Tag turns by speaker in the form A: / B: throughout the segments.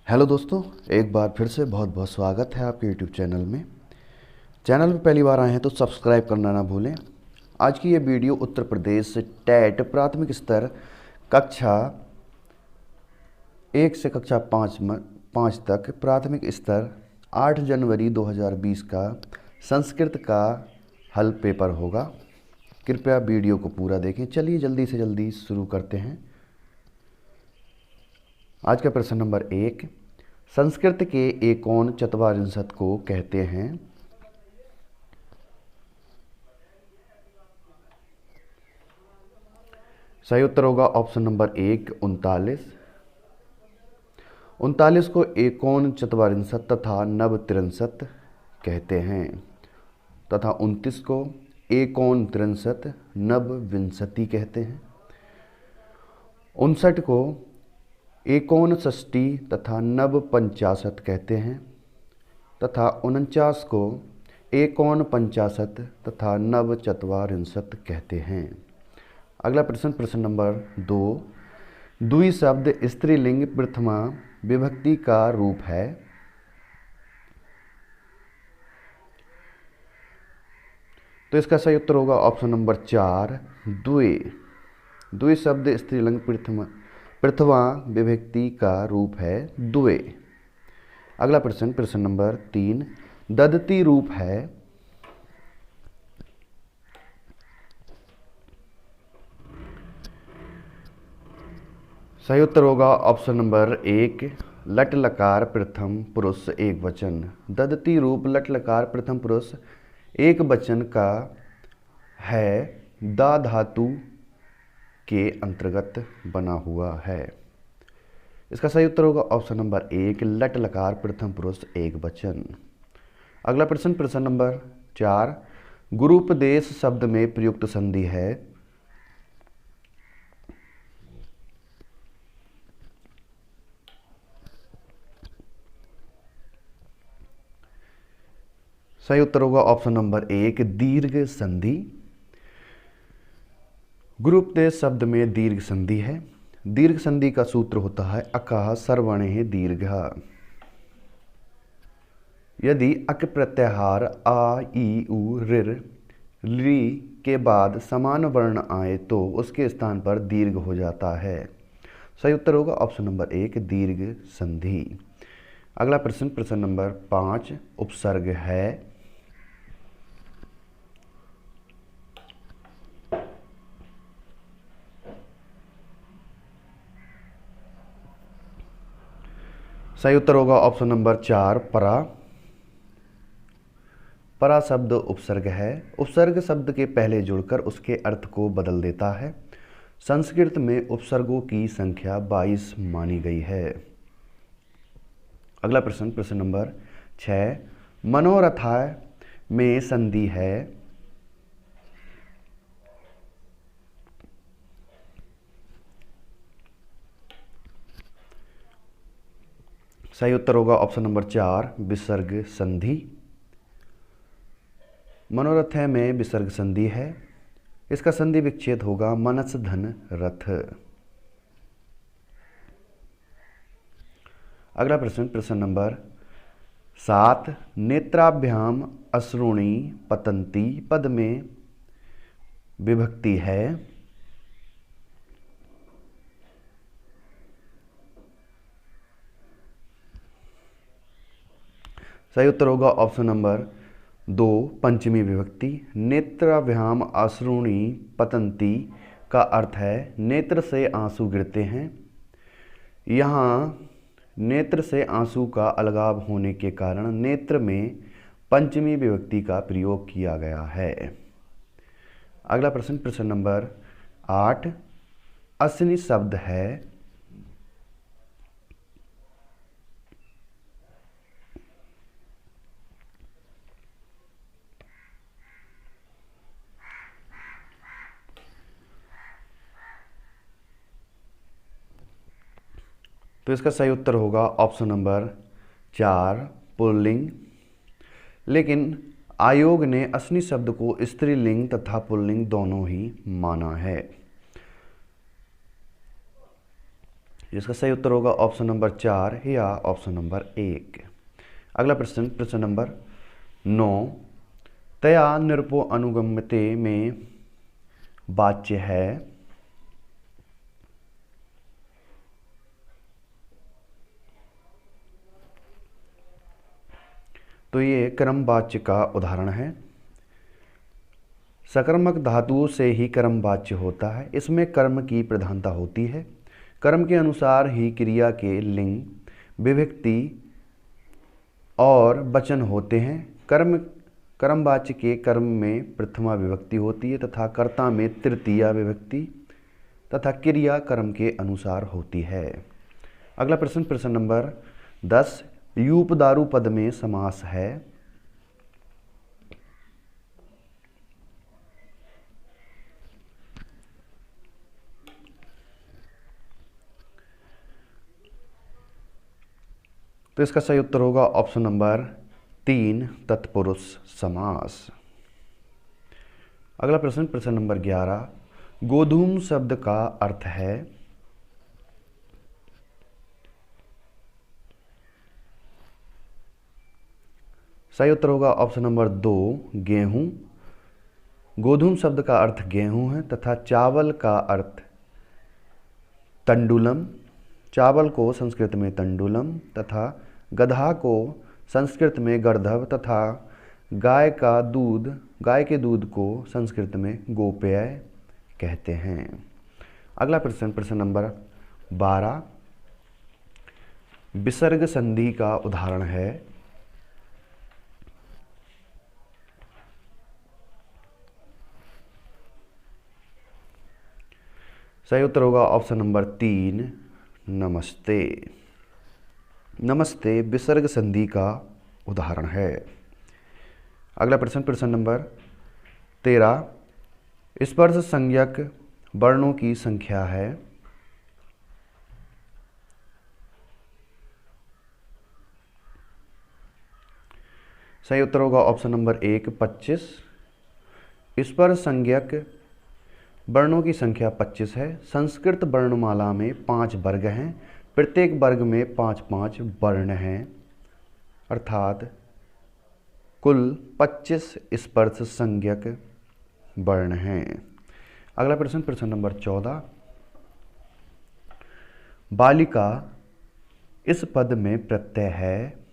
A: Hello दोस्तों, एक बार फिर से बहुत बहुत स्वागत है आपके यूट्यूब चैनल में। चैनल में पहली बार आए हैं तो सब्सक्राइब करना ना भूलें। आज की ये वीडियो उत्तर प्रदेश टेट प्राथमिक स्तर कक्षा 1 से कक्षा 5 तक प्राथमिक स्तर 8 जनवरी 2020 का संस्कृत का हल पेपर होगा। कृपया वीडियो को पूरा देखें। चलिए जल्दी से जल्दी शुरू करते हैं। आज का प्रश्न नंबर 1, संस्कृत के एकोन चत्वारिंशत् को कहते हैं? सही उत्तर होगा ऑप्शन नंबर 1, 39। 39 को एकोन चत्वारिंशत् तथा नवत्रिंशत् कहते हैं तथा 29 को एकोन त्रिंशत् नवविंशति कहते हैं। 59 को एकोन षष्ठी तथा नवपंचाशत् कहते हैं तथा 49 को एकोन पंचाशत् तथा नवचत्वारिंशत् कहते हैं। अगला प्रश्न, प्रश्न नंबर 2, द्वि शब्द स्त्रीलिंग प्रथमा विभक्ति का रूप है? तो इसका सही उत्तर होगा ऑप्शन नंबर 4, द्वि। द्वि शब्द स्त्रीलिंग प्रथमा विभक्ति का रूप है द्वि। अगला प्रश्न, प्रश्न नंबर 3, ददती रूप है? सही उत्तर होगा ऑप्शन नंबर 1, लट लकार प्रथम पुरुष एक वचन। ददती रूप लट लकार प्रथम पुरुष एक वचन का है, दा धातु के अंतर्गत बना हुआ है। इसका सही उत्तर होगा ऑप्शन नंबर 1, लट लकार प्रथम पुरुष एक वचन। अगला प्रश्न, प्रश्न नंबर 4, गुरूपदेश शब्द में प्रयुक्त संधि है? सही उत्तर होगा ऑप्शन नंबर 1, दीर्घ संधि। गुरूपदेश शब्द में दीर्घ संधि है। दीर्घ संधि का सूत्र होता है अकः सर्वणेः दीर्घः। यदि अक प्रत्याहार आ ई उ ऋ ली के बाद समान वर्ण आए तो उसके स्थान पर दीर्घ हो जाता है। सही उत्तर होगा ऑप्शन नंबर 1, दीर्घ संधि। अगला प्रश्न, प्रश्न नंबर 5, उपसर्ग है? सही उत्तर होगा ऑप्शन नंबर 4, परा। परा शब्द उपसर्ग है। उपसर्ग शब्द के पहले जुड़कर उसके अर्थ को बदल देता है। संस्कृत में उपसर्गों की संख्या 22 मानी गई है। अगला प्रश्न, प्रश्न नंबर 6, मनोरथाय में संधि है? सही उत्तर होगा ऑप्शन नंबर 4, विसर्ग संधि। मनोरथ में विसर्ग संधि है। इसका संधि विच्छेद होगा मनस धन रथ। अगला प्रश्न, प्रश्न नंबर 7, नेत्राभ्याम अश्रूणि पतंती पद में विभक्ति है? सही उत्तर होगा ऑप्शन नंबर 2, पंचमी विभक्ति। नेत्राभ्याम अश्रूणि पतंती का अर्थ है नेत्र से आंसू गिरते हैं। यहाँ नेत्र से आंसू का अलगाव होने के कारण नेत्र में पंचमी विभक्ति का प्रयोग किया गया है। अगला प्रश्न, प्रश्न नंबर 8, अश्विनी शब्द है? तो इसका सही उत्तर होगा ऑप्शन नंबर 4, पुल्लिंग। लेकिन आयोग ने अश्विनी शब्द को स्त्रीलिंग तथा पुल्लिंग दोनों ही माना है। जिसका सही उत्तर होगा ऑप्शन नंबर 4 या ऑप्शन नंबर 1। अगला प्रश्न, प्रश्न नंबर 9, तया निरपो अनुगम्यते में वाच्य है। तो ये कर्मवाच्य का उदाहरण है। सकर्मक धातुओं से ही कर्मवाच्य होता है। इसमें कर्म की प्रधानता होती है। कर्म के अनुसार ही क्रिया के लिंग, विभक्ति और वचन होते हैं। कर्मवाच्य के कर्म में प्रथमा विभक्ति होती है तथा कर्ता में तृतीया विभक्ति तथा क्रिया कर्म के अनुसार होती है। अगला प्रश्न, प्रश्न नंबर 10, यूपदारु पद में समास है। तो इसका सही उत्तर होगा ऑप्शन नंबर 3, तत्पुरुष समास। अगला प्रश्न, प्रश्न नंबर 11, गोधूम शब्द का अर्थ है। सही उत्तर होगा ऑप्शन नंबर 2, गेहूं। गोधूम शब्द का अर्थ गेहूं है तथा चावल का अर्थ तंडुलम। चावल को संस्कृत में तंडुलम तथा गधा को संस्कृत में गर्दभ तथा गाय के दूध को संस्कृत में गोपेय कहते हैं। अगला प्रश्न, प्रश्न नंबर 12, विसर्ग संधि का उदाहरण है। सही उत्तर होगा ऑप्शन नंबर 3, नमस्ते। नमस्ते विसर्ग संधि का उदाहरण है। अगला प्रश्न, प्रश्न नंबर 13, स्पर्श संज्ञक वर्णों की संख्या है। सही उत्तर होगा ऑप्शन नंबर 1, 25। स्पर्श संज्ञक वर्णों की संख्या 25 है। संस्कृत वर्णमाला में 5 वर्ग हैं। प्रत्येक वर्ग में 5-5 वर्ण हैं, अर्थात कुल 25 स्पर्श संज्ञक वर्ण हैं। अगला प्रश्न, प्रश्न नंबर 14, बालिका इस पद में प्रत्यय है।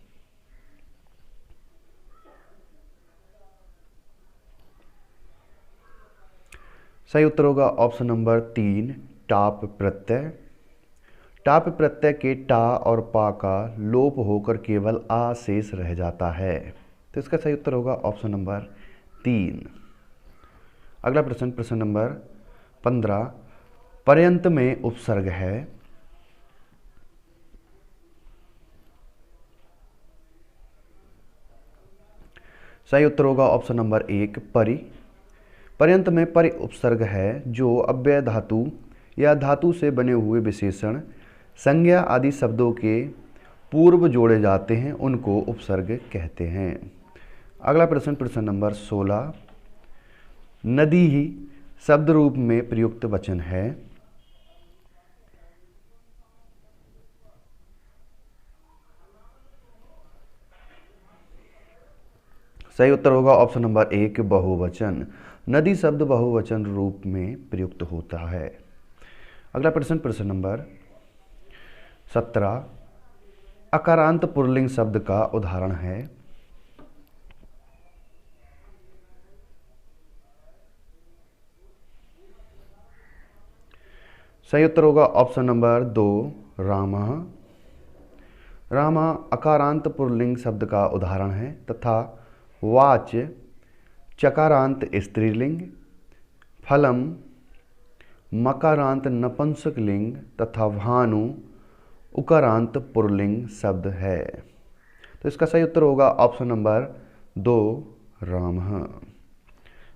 A: सही उत्तर होगा ऑप्शन नंबर 3, टाप प्रत्यय। टाप प्रत्यय के टा और पा का लोप होकर केवल आ शेष रह जाता है। तो इसका सही उत्तर होगा ऑप्शन नंबर 3। अगला प्रश्न, प्रश्न नंबर 15, पर्यंत में उपसर्ग है। सही उत्तर होगा ऑप्शन नंबर 1, परि। पर्यंत में परि उपसर्ग है जो अव्यय धातु या धातु से बने हुए विशेषण, संज्ञा आदि शब्दों के पूर्व जोड़े जाते हैं, उनको उपसर्ग कहते हैं। अगला प्रश्न, प्रश्न नंबर 16, नदी ही शब्द रूप में प्रयुक्त वचन है। सही उत्तर होगा ऑप्शन नंबर 1, बहुवचन। नदी शब्द बहुवचन रूप में प्रयुक्त होता है। अगला प्रश्न, प्रश्न नंबर 17, अकारांत पुल्लिंग शब्द का उदाहरण है। सही उत्तर होगा ऑप्शन नंबर 2, रामः। रामा अकारांत पुल्लिंग शब्द का उदाहरण है तथा वाच चकारांत स्त्रीलिंग, फलम मकारांत नपुंसकलिंग तथा भानु उकारांत पुल्लिंग शब्द है। तो इसका सही उत्तर होगा ऑप्शन नंबर 2, रामः।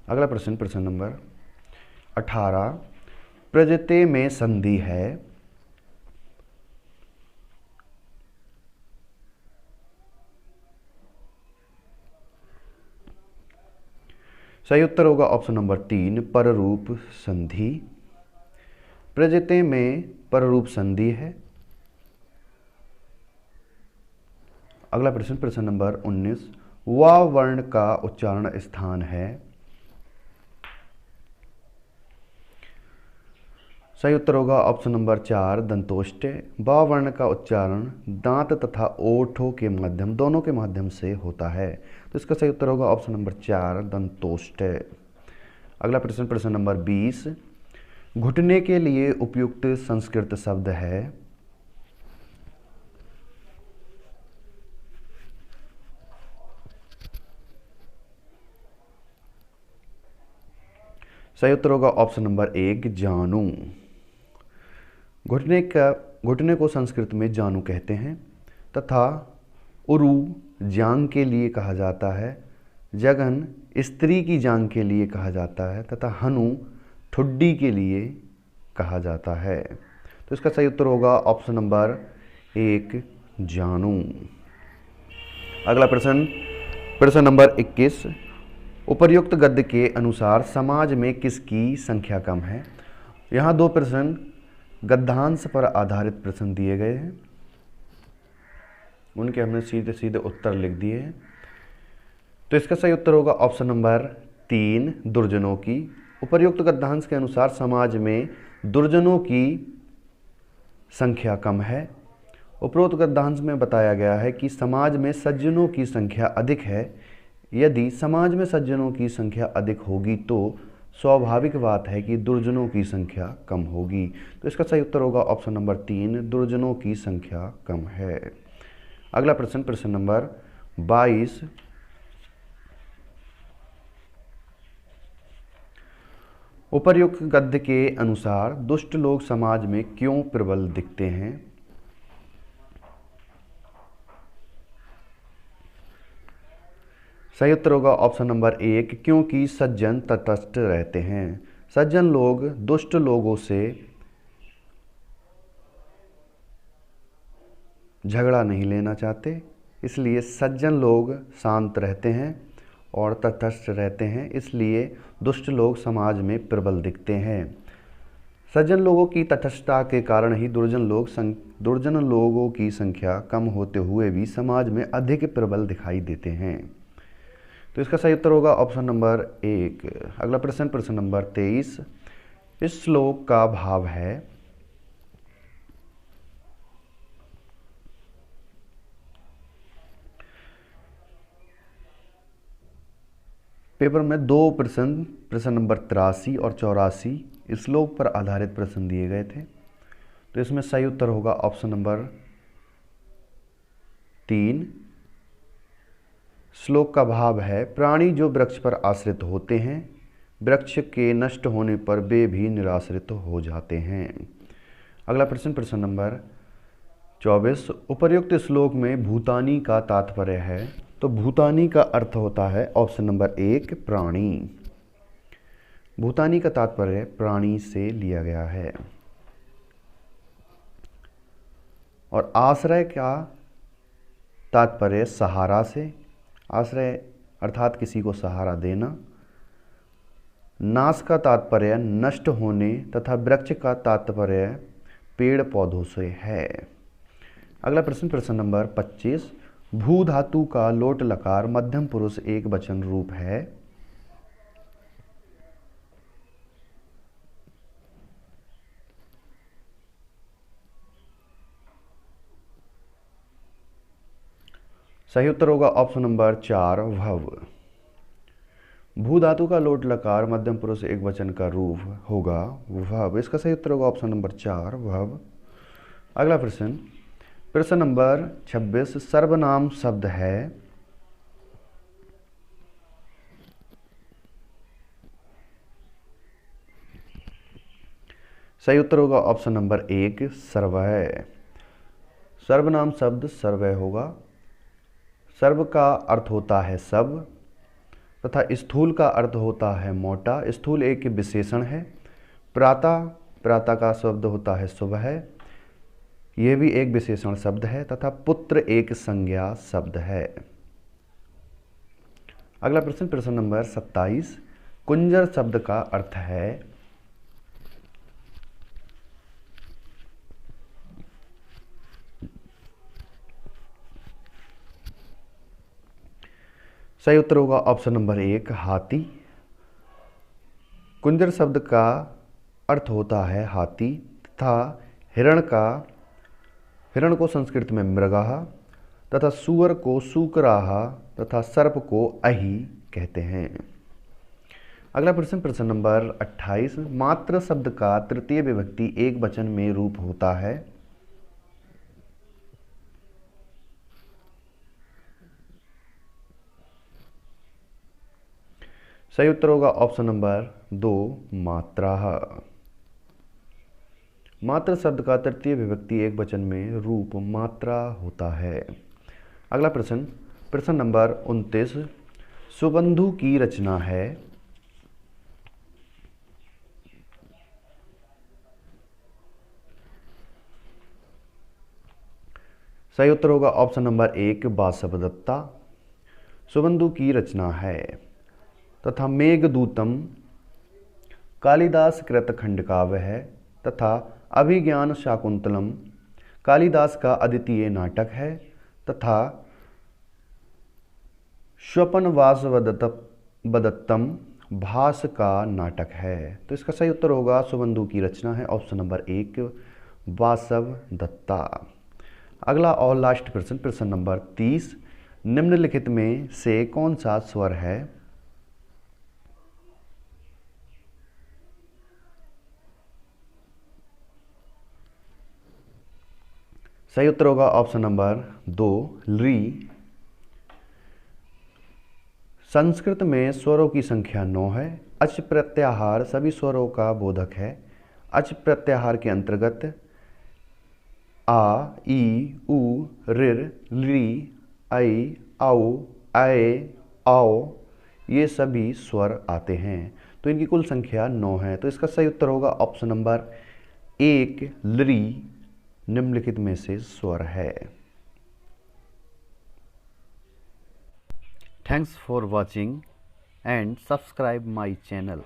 A: अगला प्रश्न, प्रश्न नंबर 18, प्रजते में संधि है। सही उत्तर होगा ऑप्शन नंबर 3, पररूप संधि। प्रजते में पररूप संधि है अगला प्रश्न, प्रश्न नंबर 19, व वर्ण का उच्चारण स्थान है। सही उत्तर होगा ऑप्शन नंबर 4 दंतोष्टे। ब वर्ण का उच्चारण दांत तथा ओठों के माध्यम, दोनों के माध्यम से होता है, तो इसका सही उत्तर होगा ऑप्शन नंबर 4 दंतोष्टे। अगला प्रश्न, प्रश्न नंबर 20, घुटने के लिए उपयुक्त संस्कृत शब्द है। सही उत्तर होगा ऑप्शन नंबर 1 जानू। घुटने को संस्कृत में जानू कहते हैं तथा उरु जांग के लिए कहा जाता है, जगन स्त्री की जांग के लिए कहा जाता है तथा हनु ठुड्डी के लिए कहा जाता है, तो इसका सही उत्तर होगा ऑप्शन नंबर 1 जानू। अगला प्रश्न, प्रश्न नंबर 21, उपर्युक्त गद्य के अनुसार समाज में किसकी संख्या कम है। यहाँ दो प्रश्न गद्यांश पर आधारित प्रश्न दिए गए हैं, उनके हमने सीधे सीधे उत्तर लिख दिए हैं, तो इसका सही उत्तर होगा ऑप्शन नंबर 3 दुर्जनों की। उपर्युक्त गद्यांश के अनुसार समाज में दुर्जनों की संख्या कम है। उपरोक्त गद्यांश में बताया गया है कि समाज में सज्जनों की संख्या अधिक है। यदि समाज में सज्जनों की संख्या अधिक होगी तो स्वाभाविक बात है कि दुर्जनों की संख्या कम होगी, तो इसका सही उत्तर होगा ऑप्शन नंबर 3 दुर्जनों की संख्या कम है। अगला प्रश्न, प्रश्न नंबर 22, उपर्युक्त गद्य के अनुसार दुष्ट लोग समाज में क्यों प्रबल दिखते हैं। सही उत्तर होगा ऑप्शन नंबर 1 क्योंकि सज्जन तटस्थ रहते हैं। सज्जन लोग दुष्ट लोगों से झगड़ा नहीं लेना चाहते, इसलिए सज्जन लोग शांत रहते हैं और तटस्थ रहते हैं, इसलिए दुष्ट लोग समाज में प्रबल दिखते हैं। सज्जन लोगों की तटस्थता के कारण ही दुर्जन लोगों की संख्या कम होते हुए भी समाज में अधिक प्रबल दिखाई देते हैं, तो इसका सही उत्तर होगा ऑप्शन नंबर 1। अगला प्रश्न, प्रश्न नंबर 23, इस श्लोक का भाव है। पेपर में दो प्रश्न, प्रश्न नंबर 83 और 84 इस श्लोक पर आधारित प्रश्न दिए गए थे, तो इसमें सही उत्तर होगा ऑप्शन नंबर 3। श्लोक का भाव है, प्राणी जो वृक्ष पर आश्रित होते हैं, वृक्ष के नष्ट होने पर वे भी निराश्रित हो जाते हैं। अगला प्रश्न, प्रश्न नंबर 24, उपर्युक्त श्लोक में भूतानी का तात्पर्य है। तो भूतानी का अर्थ होता है ऑप्शन नंबर 1 प्राणी। भूतानी का तात्पर्य प्राणी से लिया गया है। और आश्रय का तात्पर्य सहारा से, आश्रय अर्थात किसी को सहारा देना। नाश का तात्पर्य नष्ट होने तथा वृक्ष का तात्पर्य पेड़ पौधों से है। अगला प्रश्न, प्रश्न नंबर 25, भू धातु का लोट लकार मध्यम पुरुष एक वचन रूप है। सही उत्तर होगा ऑप्शन नंबर 4 भव। भू धातु का लोट लकार मध्यम पुरुष एक वचन का रूप होगा भव, इसका सही उत्तर होगा ऑप्शन नंबर 4 भव। अगला प्रश्न, प्रश्न नंबर 26, सर्वनाम शब्द है। सही उत्तर होगा ऑप्शन नंबर 1 सर्वय। सर्वनाम शब्द सर्वय होगा। सर्व का अर्थ होता है सब तथा स्थूल का अर्थ होता है मोटा। स्थूल एक विशेषण है। प्रातः, प्रातः का शब्द होता है सुबह, यह भी एक विशेषण शब्द है तथा पुत्र एक संज्ञा शब्द है। अगला प्रश्न, प्रश्न नंबर 27, कुंजर शब्द का अर्थ है। सही उत्तर होगा ऑप्शन नंबर 1 हाथी। कुंजर शब्द का अर्थ होता है हाथी तथा हिरण को संस्कृत में मृगः तथा सूअर को सूकराह तथा सर्प को अहि कहते हैं। अगला प्रश्न, प्रश्न नंबर 28। मात्र शब्द का तृतीय विभक्ति एक वचन में रूप होता है। सही उत्तर होगा ऑप्शन नंबर 2 मात्राः। मात्र शब्द का तृतीय विभक्ति एक वचन में रूप मात्रा होता है। अगला प्रश्न, प्रश्न नंबर 29। सुबंधु की रचना है। सही उत्तर होगा ऑप्शन नंबर 1 वासवदत्ता। सुबंधु की रचना है तथा मेघदूतम कालिदास कृत खंडकाव्य है तथा अभिज्ञान शाकुंतलम कालिदास का अद्वितीय नाटक है तथा स्वपन वासवदत्तम भास का नाटक है। तो इसका सही उत्तर होगा सुबंधु की रचना है, ऑप्शन नंबर 1 वासवदत्ता। अगला और लास्ट प्रश्न, प्रश्न नंबर 30। निम्नलिखित में से कौन सा स्वर है। सही उत्तर होगा ऑप्शन नंबर 2 री। संस्कृत में स्वरों की संख्या 9 है। अच प्रत्याहार सभी स्वरों का बोधक है। अच प्रत्याहार के अंतर्गत आ, ई, उ, ऋ, ली, ऐ, औ, ऐ, औ ये सभी स्वर आते हैं। तो इनकी कुल संख्या 9 है। तो इसका सही उत्तर होगा ऑप्शन नंबर 1 ली निम्नलिखित में से स्वर है। Thanks for watching and subscribe my channel.